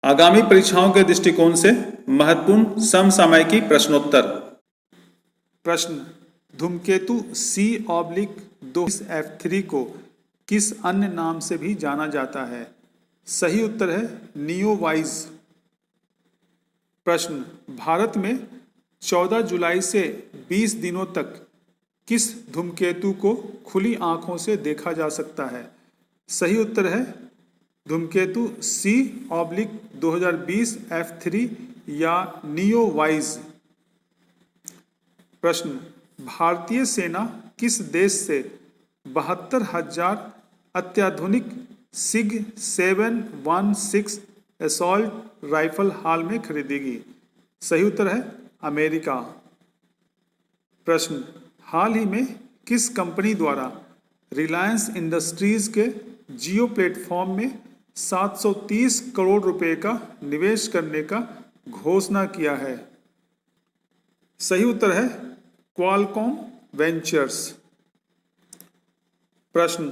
आगामी परीक्षाओं के दृष्टिकोण से महत्वपूर्ण समसामयिकी प्रश्नोत्तर। प्रश्न, धूमकेतु C/2F3 को किस अन्य नाम से भी जाना जाता है? सही उत्तर है नियोवाइज। प्रश्न, भारत में 14 जुलाई से 20 दिनों तक किस धूमकेतु को खुली आंखों से देखा जा सकता है? सही उत्तर है धूमकेतु C/2020F3 या नियोवाइज। प्रश्न, भारतीय सेना किस देश से 72,000 अत्याधुनिक सिग 716 असॉल्ट राइफल हाल में खरीदेगी? सही उत्तर है अमेरिका। प्रश्न, हाल ही में किस कंपनी द्वारा रिलायंस इंडस्ट्रीज के जियो प्लेटफॉर्म में 730 करोड़ रुपए का निवेश करने का घोषणा किया है? सही उत्तर है क्वालकॉम वेंचर्स। प्रश्न,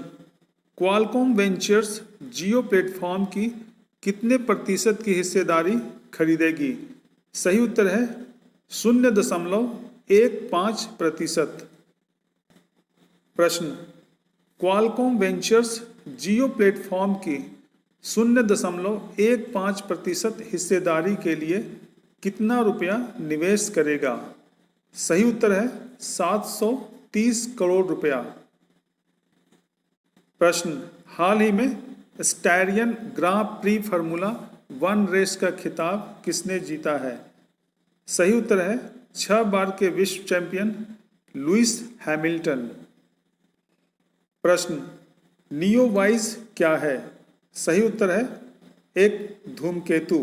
क्वालकॉम वेंचर्स जियो प्लेटफॉर्म की कितने प्रतिशत की हिस्सेदारी खरीदेगी? सही उत्तर है 0.15%। प्रश्न, क्वालकॉम वेंचर्स जियो प्लेटफॉर्म की 0.15% हिस्सेदारी के लिए कितना रुपया निवेश करेगा? सही उत्तर है 730 करोड़ रुपया। प्रश्न, हाल ही में स्टायरियन ग्रां प्री फार्मूला 1 रेस का खिताब किसने जीता है? सही उत्तर है 6 बार के विश्व चैंपियन लुइस हैमिल्टन। प्रश्न, नियोवाइज क्या है? सही उत्तर है एक धूमकेतु।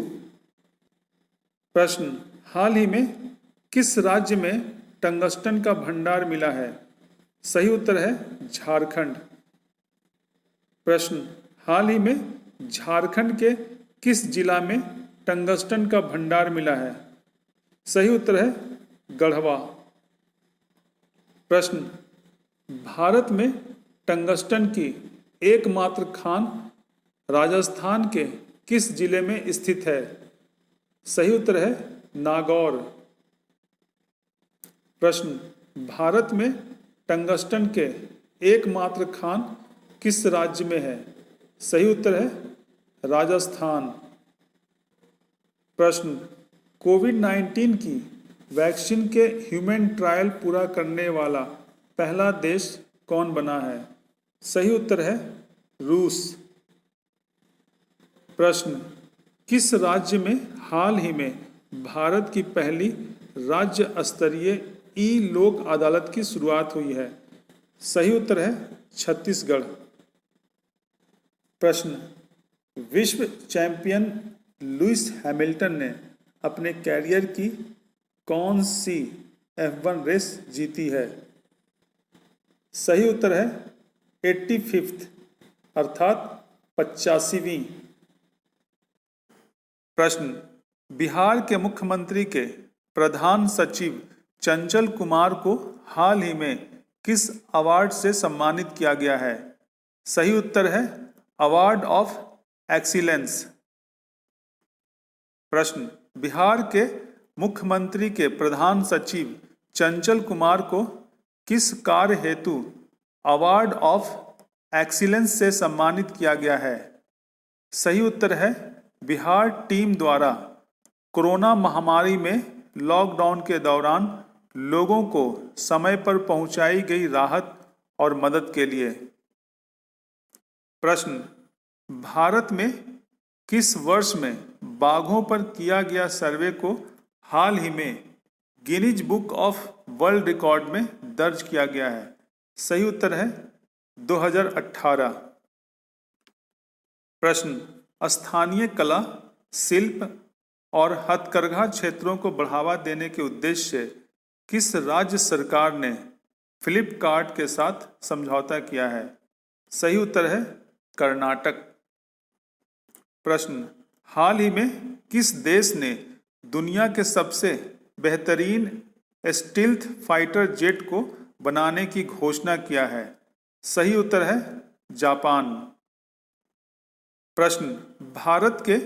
प्रश्न, हाल ही में किस राज्य में टंगस्टन का भंडार मिला है? सही उत्तर है झारखंड। प्रश्न, हाल ही में झारखंड के किस जिला में टंगस्टन का भंडार मिला है? सही उत्तर है गढ़वा। प्रश्न, भारत में टंगस्टन की एकमात्र खान राजस्थान के किस जिले में स्थित है? सही उत्तर है नागौर। प्रश्न, भारत में टंगस्टन के एकमात्र खान किस राज्य में है? सही उत्तर है राजस्थान। प्रश्न, कोविड-19 की वैक्सीन के ह्यूमन ट्रायल पूरा करने वाला पहला देश कौन बना है? सही उत्तर है रूस। प्रश्न, किस राज्य में हाल ही में भारत की पहली राज्य स्तरीय ई लोक अदालत की शुरुआत हुई है? सही उत्तर है छत्तीसगढ़। प्रश्न, विश्व चैंपियन लुइस हैमिल्टन ने अपने कैरियर की कौन सी F1 रेस जीती है? सही उत्तर है 85th अर्थात 85वीं। प्रश्न, बिहार के मुख्यमंत्री के प्रधान सचिव चंचल कुमार को हाल ही में किस अवार्ड से सम्मानित किया गया है? सही उत्तर है अवार्ड ऑफ एक्सीलेंस। प्रश्न, बिहार के मुख्यमंत्री के प्रधान सचिव चंचल कुमार को किस कार्य हेतु अवार्ड ऑफ एक्सीलेंस से सम्मानित किया गया है? सही उत्तर है बिहार टीम द्वारा कोरोना महामारी में लॉकडाउन के दौरान लोगों को समय पर पहुंचाई गई राहत और मदद के लिए। प्रश्न, भारत में किस वर्ष में बाघों पर किया गया सर्वे को हाल ही में Guinness book of world record में दर्ज किया गया है? सही उत्तर है 2018। प्रश्न, स्थानीय कला, शिल्प और हथकरघा क्षेत्रों को बढ़ावा देने के उद्देश्य से किस राज्य सरकार ने फ्लिपकार्ट के साथ समझौता किया है? सही उत्तर है कर्नाटक। प्रश्न, हाल ही में किस देश ने दुनिया के सबसे बेहतरीन स्टील्थ फाइटर जेट को बनाने की घोषणा किया है? सही उत्तर है जापान। प्रश्न, भारत के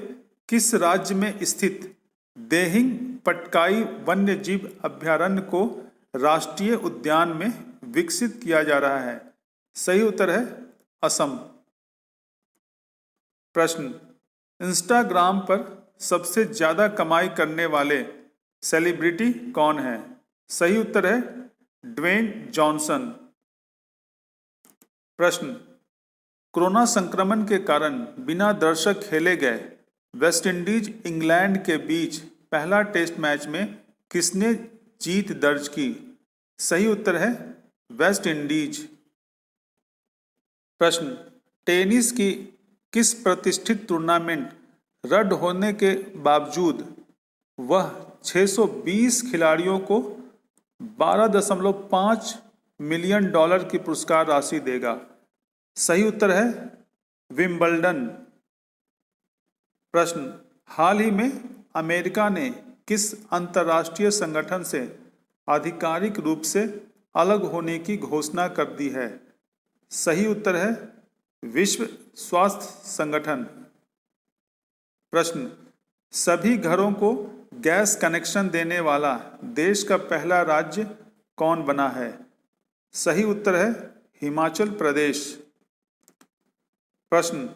किस राज्य में स्थित देहिंग पटकाई वन्य जीव अभयारण्य को राष्ट्रीय उद्यान में विकसित किया जा रहा है? सही उत्तर है असम। प्रश्न, इंस्टाग्राम पर सबसे ज्यादा कमाई करने वाले सेलिब्रिटी कौन है? सही उत्तर है ड्वेन जॉनसन। प्रश्न, कोरोना संक्रमण के कारण बिना दर्शक खेले गए वेस्टइंडीज इंग्लैंड के बीच पहला टेस्ट मैच में किसने जीत दर्ज की? सही उत्तर है वेस्ट इंडीज। प्रश्न, टेनिस की किस प्रतिष्ठित टूर्नामेंट रद्द होने के बावजूद वह 620 खिलाड़ियों को $12.5 मिलियन की पुरस्कार राशि देगा? सही उत्तर है विंबलडन। प्रश्न, हाल ही में अमेरिका ने किस अंतर्राष्ट्रीय संगठन से आधिकारिक रूप से अलग होने की घोषणा कर दी है? सही उत्तर है विश्व स्वास्थ्य संगठन। प्रश्न, सभी घरों को गैस कनेक्शन देने वाला देश का पहला राज्य कौन बना है? सही उत्तर है हिमाचल प्रदेश। प्रश्न,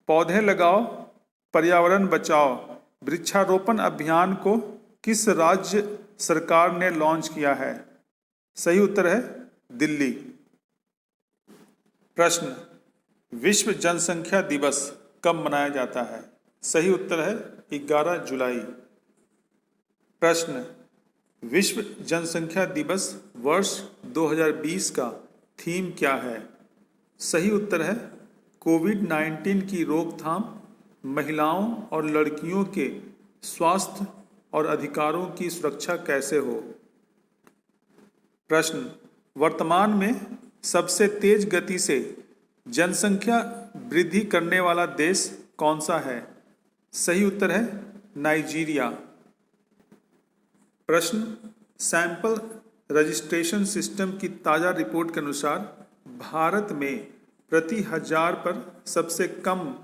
पौधे लगाओ पर्यावरण बचाओ वृक्षारोपण अभियान को किस राज्य सरकार ने लॉन्च किया है? सही उत्तर है दिल्ली। प्रश्न, विश्व जनसंख्या दिवस कब मनाया जाता है? सही उत्तर है 11 जुलाई। प्रश्न, विश्व जनसंख्या दिवस वर्ष 2020 का थीम क्या है? सही उत्तर है कोविड-19 की रोकथाम, महिलाओं और लड़कियों के स्वास्थ्य और अधिकारों की सुरक्षा कैसे हो। प्रश्न, वर्तमान में सबसे तेज गति से जनसंख्या वृद्धि करने वाला देश कौन सा है? सही उत्तर है नाइजीरिया। प्रश्न, सैंपल रजिस्ट्रेशन सिस्टम की ताज़ा रिपोर्ट के अनुसार भारत में प्रति हजार पर सबसे कम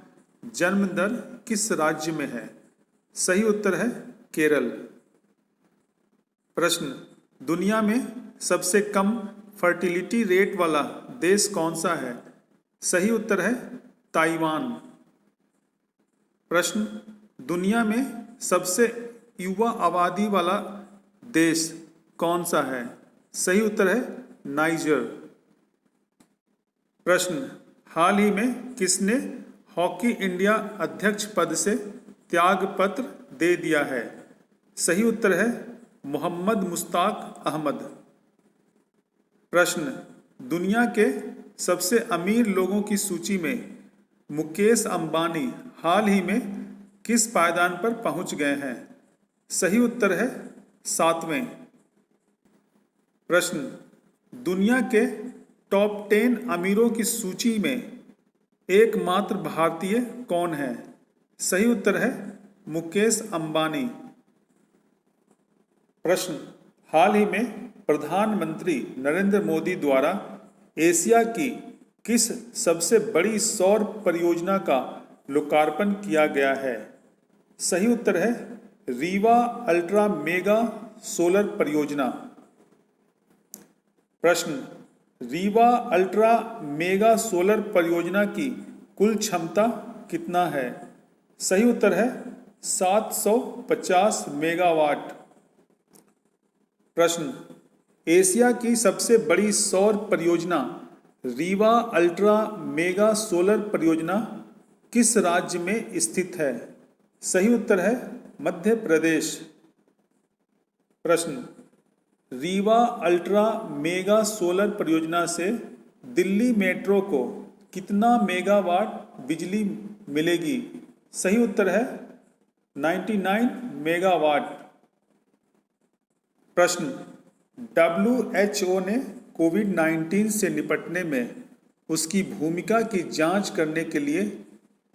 जन्म दर किस राज्य में है? सही उत्तर है केरल। प्रश्न, दुनिया में सबसे कम फर्टिलिटी रेट वाला देश कौन सा है? सही उत्तर है ताइवान। प्रश्न, दुनिया में सबसे युवा आबादी वाला देश कौन सा है? सही उत्तर है नाइजर। प्रश्न, हाल ही में किसने हॉकी इंडिया अध्यक्ष पद से त्यागपत्र दे दिया है? सही उत्तर है मोहम्मद मुश्ताक अहमद। प्रश्न, दुनिया के सबसे अमीर लोगों की सूची में मुकेश अंबानी हाल ही में किस पायदान पर पहुंच गए हैं? सही उत्तर है 7वें। प्रश्न, दुनिया के टॉप 10 अमीरों की सूची में एकमात्र भारतीय कौन है? सही उत्तर है मुकेश अंबानी। प्रश्न, हाल ही में प्रधानमंत्री नरेंद्र मोदी द्वारा एशिया की किस सबसे बड़ी सौर परियोजना का लोकार्पण किया गया है? सही उत्तर है रीवा अल्ट्रा मेगा सोलर परियोजना। प्रश्न, रीवा अल्ट्रा मेगा सोलर परियोजना की कुल क्षमता कितना है? सही उत्तर है 750 मेगावाट। प्रश्न, एशिया की सबसे बड़ी सौर परियोजना रीवा अल्ट्रा मेगा सोलर परियोजना किस राज्य में स्थित है? सही उत्तर है मध्य प्रदेश। प्रश्न, रीवा अल्ट्रा मेगा सोलर परियोजना से दिल्ली मेट्रो को कितना मेगावाट बिजली मिलेगी? सही उत्तर है 99 मेगावाट। प्रश्न, WHO ने कोविड-19 से निपटने में उसकी भूमिका की जांच करने के लिए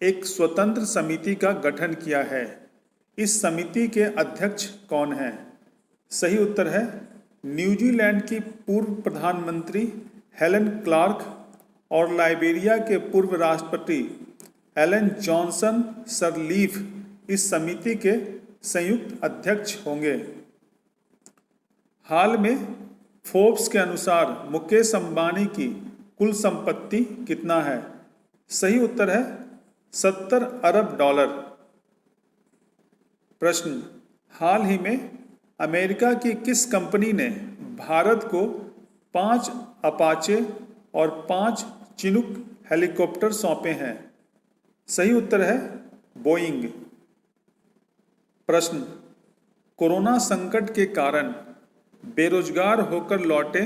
एक स्वतंत्र समिति का गठन किया है। इस समिति के अध्यक्ष कौन हैं? सही उत्तर है न्यूजीलैंड की पूर्व प्रधानमंत्री हेलन क्लार्क और लाइबेरिया के पूर्व राष्ट्रपति एलन जॉनसन सरलीफ इस समिति के संयुक्त अध्यक्ष होंगे। हाल में फोर्ब्स के अनुसार मुकेश अंबानी की कुल संपत्ति कितना है? सही उत्तर है 70 अरब डॉलर। प्रश्न, हाल ही में अमेरिका की किस कंपनी ने भारत को 5 अपाचे और 5 चिनूक हेलीकॉप्टर सौंपे हैं? सही उत्तर है बोइंग। प्रश्न, कोरोना संकट के कारण बेरोजगार होकर लौटे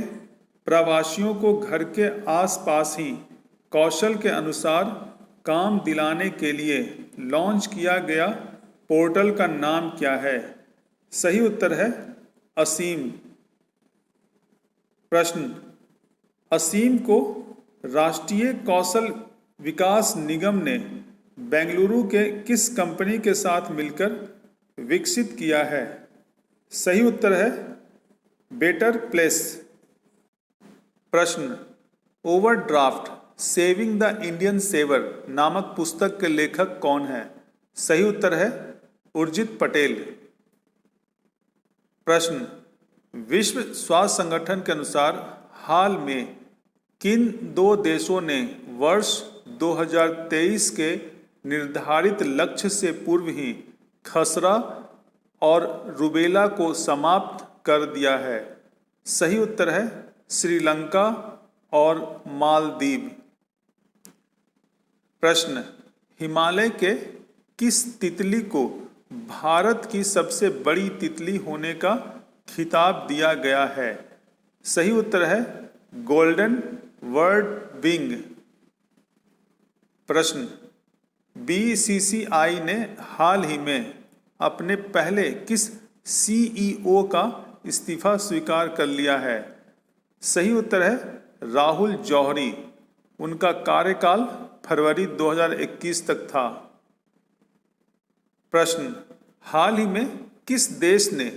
प्रवासियों को घर के आसपास ही कौशल के अनुसार काम दिलाने के लिए लॉन्च किया गया पोर्टल का नाम क्या है? सही उत्तर है असीम। प्रश्न, असीम को राष्ट्रीय कौशल विकास निगम ने बेंगलुरु के किस कंपनी के साथ मिलकर विकसित किया है? सही उत्तर है बेटर प्लेस। प्रश्न, overdraft saving the Indian saver नामक पुस्तक के लेखक कौन है? सही उत्तर है उर्जित पटेल। प्रश्न, विश्व स्वास्थ्य संगठन के अनुसार हाल में किन 2 देशों ने वर्ष 2023 के निर्धारित लक्ष्य से पूर्व ही खसरा और रुबेला को समाप्त कर दिया है? सही उत्तर है श्रीलंका और मालदीव। प्रश्न, हिमालय के किस तितली को भारत की सबसे बड़ी तितली होने का खिताब दिया गया है? सही उत्तर है गोल्डन वर्ड विंग। प्रश्न, बीसीसीआई ने हाल ही में अपने पहले किस सीईओ का इस्तीफा स्वीकार कर लिया है? सही उत्तर है राहुल जौहरी। उनका कार्यकाल फरवरी 2021 तक था। प्रश्न, हाल ही में किस देश ने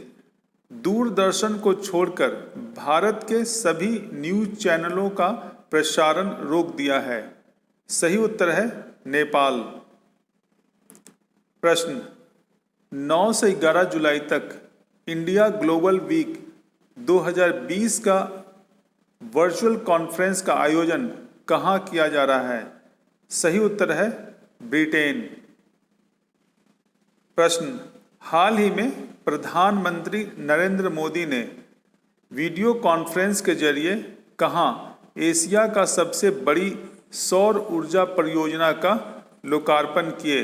दूरदर्शन को छोड़कर भारत के सभी न्यूज चैनलों का प्रसारण रोक दिया है? सही उत्तर है नेपाल। प्रश्न, 9 से 11 जुलाई तक इंडिया ग्लोबल वीक 2020 का वर्चुअल कॉन्फ्रेंस का आयोजन कहाँ किया जा रहा है? सही उत्तर है ब्रिटेन। प्रश्न, हाल ही में प्रधानमंत्री नरेंद्र मोदी ने वीडियो कॉन्फ्रेंस के जरिए कहाँ एशिया का सबसे बड़ी सौर ऊर्जा परियोजना का लोकार्पण किए?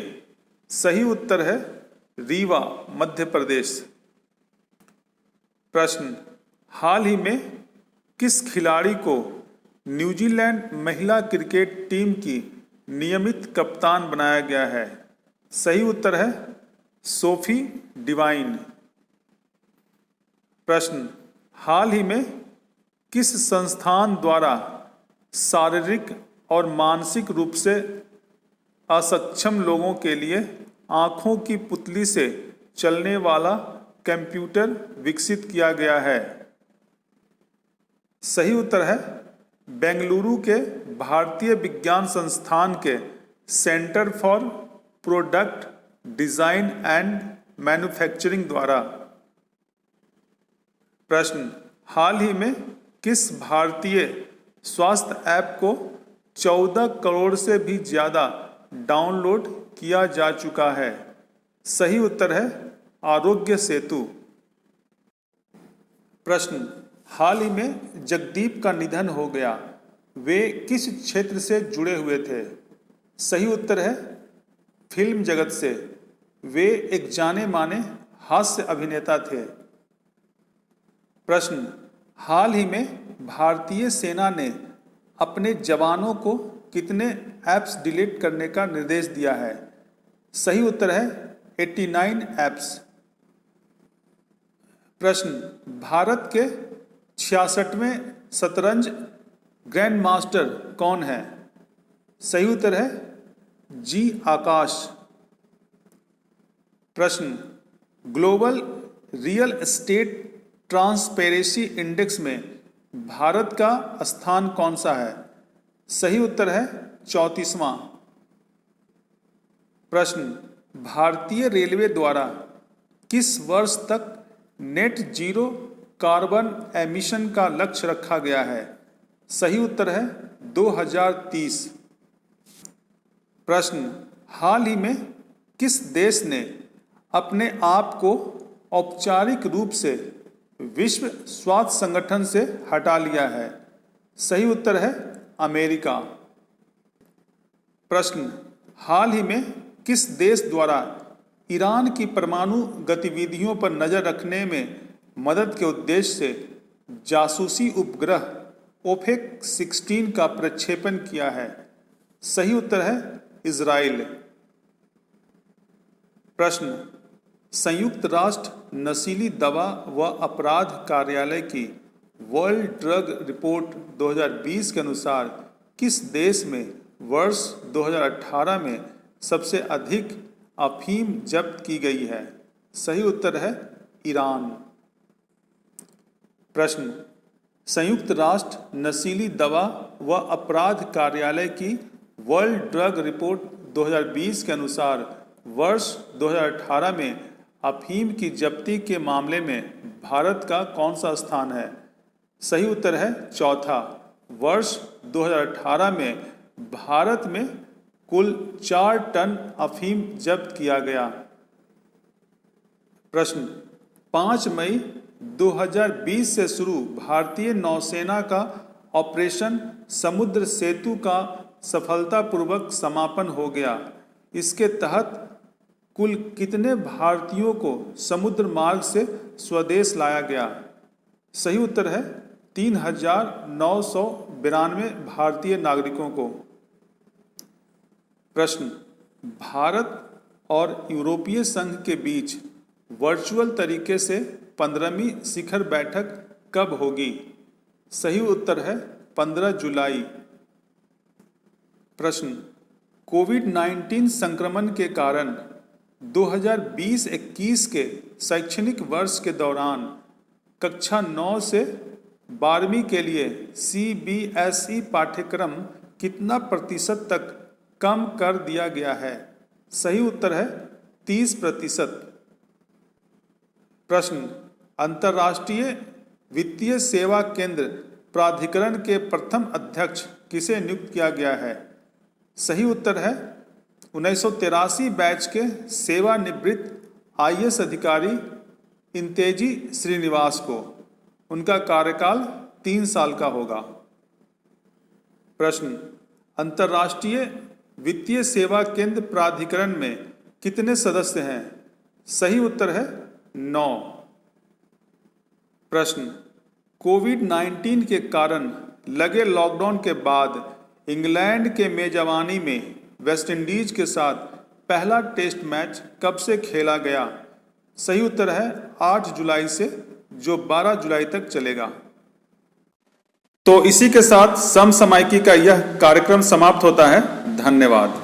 सही उत्तर है रीवा, मध्य प्रदेश। प्रश्न, हाल ही में किस खिलाड़ी को न्यूजीलैंड महिला क्रिकेट टीम की नियमित कप्तान बनाया गया है? सही उत्तर है सोफी डिवाइन। प्रश्न, हाल ही में किस संस्थान द्वारा शारीरिक और मानसिक रूप से असक्षम लोगों के लिए आँखों की पुतली से चलने वाला कंप्यूटर विकसित किया गया है? सही उत्तर है बेंगलुरु के भारतीय विज्ञान संस्थान के centre for product design and manufacturing द्वारा। प्रश्न, हाल ही में किस भारतीय स्वास्थ्य ऐप को 14 करोड़ से भी ज़्यादा डाउनलोड किया जा चुका है? सही उत्तर है आरोग्य सेतु। प्रश्न, हाल ही में जगदीप का निधन हो गया, वे किस क्षेत्र से जुड़े हुए थे? सही उत्तर है फिल्म जगत से। वे एक जाने माने हास्य अभिनेता थे। प्रश्न, हाल ही में भारतीय सेना ने अपने जवानों को कितने ऐप्स डिलीट करने का निर्देश दिया है? सही उत्तर है 89 ऐप्स। प्रश्न, भारत के 66वें शतरंज ग्रैंड मास्टर कौन है? सही उत्तर है जी आकाश। प्रश्न, global real estate transparency index में भारत का स्थान कौन सा है? सही उत्तर है 34वां। प्रश्न, भारतीय रेलवे द्वारा किस वर्ष तक नेट जीरो कार्बन एमिशन का लक्ष्य रखा गया है? सही उत्तर है 2030। प्रश्न, हाल ही में किस देश ने अपने आप को औपचारिक रूप से विश्व स्वास्थ्य संगठन से हटा लिया है? सही उत्तर है अमेरिका। प्रश्न, हाल ही में किस देश द्वारा ईरान की परमाणु गतिविधियों पर नजर रखने में मदद के उद्देश्य से जासूसी उपग्रह ओपेक 16 का प्रक्षेपण किया है? सही उत्तर है इजराइल। प्रश्न, संयुक्त राष्ट्र नशीली दवा व अपराध कार्यालय की वर्ल्ड ड्रग रिपोर्ट 2020 के अनुसार किस देश में वर्ष 2018 में सबसे अधिक अफीम जब्त की गई है? सही उत्तर है ईरान। प्रश्न, संयुक्त राष्ट्र नशीली दवा व अपराध कार्यालय की वर्ल्ड ड्रग रिपोर्ट 2020 के अनुसार वर्ष 2018 में अफीम की जब्ती के मामले में भारत का कौन सा स्थान है? सही उत्तर है चौथा। वर्ष 2018 में भारत में कुल 4 टन अफीम जब्त किया गया। प्रश्न, 5 मई 2020 से शुरू भारतीय नौसेना का ऑपरेशन समुद्र सेतु का सफलतापूर्वक समापन हो गया। इसके तहत कुल कितने भारतीयों को समुद्र मार्ग से स्वदेश लाया गया? सही उत्तर है 3,992 भारतीय नागरिकों को। प्रश्न, भारत और यूरोपीय संघ के बीच वर्चुअल तरीके से 15वीं शिखर बैठक कब होगी? सही उत्तर है 15 जुलाई। प्रश्न, कोविड-19 संक्रमण के कारण 2020-21 के शैक्षणिक वर्ष के दौरान कक्षा 9 से 12वीं के लिए CBSE पाठ्यक्रम कितना प्रतिशत तक कम कर दिया गया है? सही उत्तर है 30%। प्रश्न, अंतर्राष्ट्रीय वित्तीय सेवा केंद्र प्राधिकरण के प्रथम अध्यक्ष किसे नियुक्त किया गया है? सही उत्तर है 1983 बैच के सेवानिवृत्त IAS अधिकारी इंतेजी श्रीनिवास को। उनका कार्यकाल 3 साल का होगा। प्रश्न, अंतर्राष्ट्रीय वित्तीय सेवा केंद्र प्राधिकरण में कितने सदस्य हैं? सही उत्तर है 9। प्रश्न, कोविड-19 के कारण लगे लॉकडाउन के बाद इंग्लैंड के मेजबानी में वेस्टइंडीज के साथ पहला टेस्ट मैच कब से खेला गया? सही उत्तर है 8 जुलाई से, जो 12 जुलाई तक चलेगा। तो इसी के साथ समसामयिकी का यह कार्यक्रम समाप्त होता है। धन्यवाद।